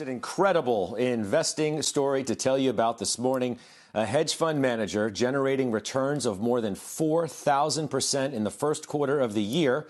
An incredible investing story to tell you about this morning. A hedge fund manager generating returns of more than 4,000% in the first quarter of the year,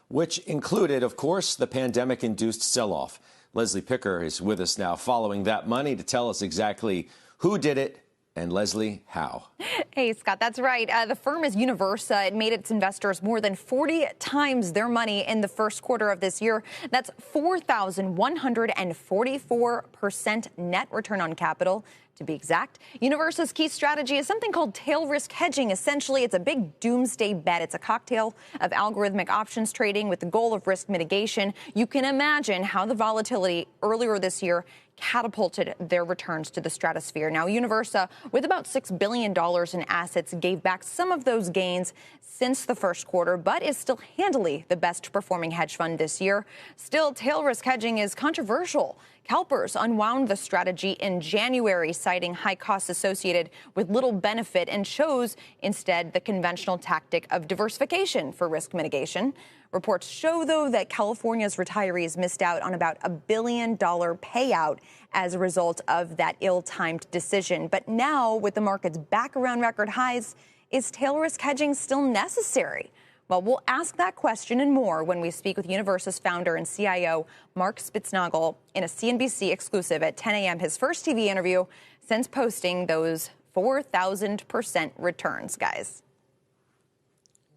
which included, of course, the pandemic-induced sell-off. Leslie Picker is with us now following that money to tell us exactly who did it and, Leslie, how. Hey, Scott, that's right. The firm is Universa. It made its investors more than 40 times their money in the first quarter of this year. That's 4,144% net return on capital, to be exact. Universa's key strategy is something called tail risk hedging. Essentially, it's a big doomsday bet. It's a cocktail of algorithmic options trading with the goal of risk mitigation. You can imagine how the volatility earlier this year catapulted their returns to the stratosphere. Now, Universa, with about $6 billion in assets, gave back some of those gains since the first quarter, but is still handily the best performing hedge fund this year. Still, tail risk hedging is controversial. CalPERS unwound the strategy in January, citing high costs associated with little benefit, and chose instead the conventional tactic of diversification for risk mitigation. Reports show, though, that California's retirees missed out on about $1 billion payout as a result of that ill-timed decision. But now, with the markets back around record highs, is tail risk hedging still necessary? Well, we'll ask that question and more when we speak with Universa's founder and CIO, Mark Spitznagel, in a CNBC exclusive at 10 a.m., his first TV interview since posting those 4,000% returns, guys.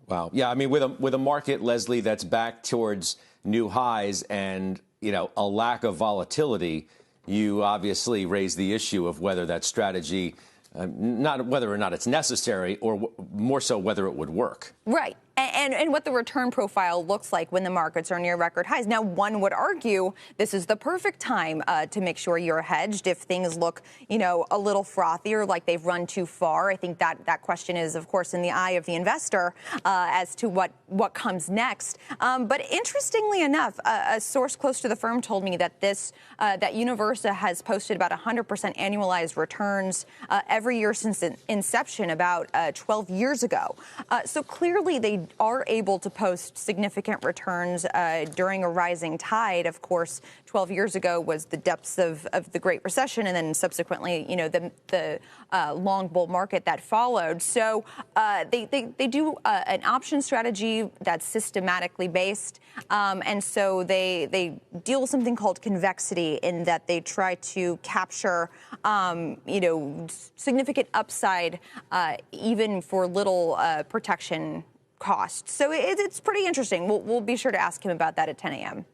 Wow. Yeah, I mean, with a market, Leslie, that's back towards new highs and, a lack of volatility, you obviously raise the issue of whether that strategy, not whether or not it's necessary, or more so whether it would work. Right. And what the return profile looks like when the markets are near record highs. Now, one would argue this is the perfect time to make sure you're hedged if things look, a little frothier, like they've run too far. I think that question is, of course, in the eye of the investor as to what comes next. But interestingly enough, a source close to the firm told me that that Universa has posted about 100% annualized returns every year since inception about 12 years ago. So clearly they are able to post significant returns during a rising tide. Of course, 12 years ago was the depths of the Great Recession, and then subsequently, the long bull market that followed. So they do an option strategy that's systematically based, and so they deal with something called convexity, in that they try to capture, significant upside even for little protection cost. So it's pretty interesting. We'll be sure to ask him about that at 10 a.m.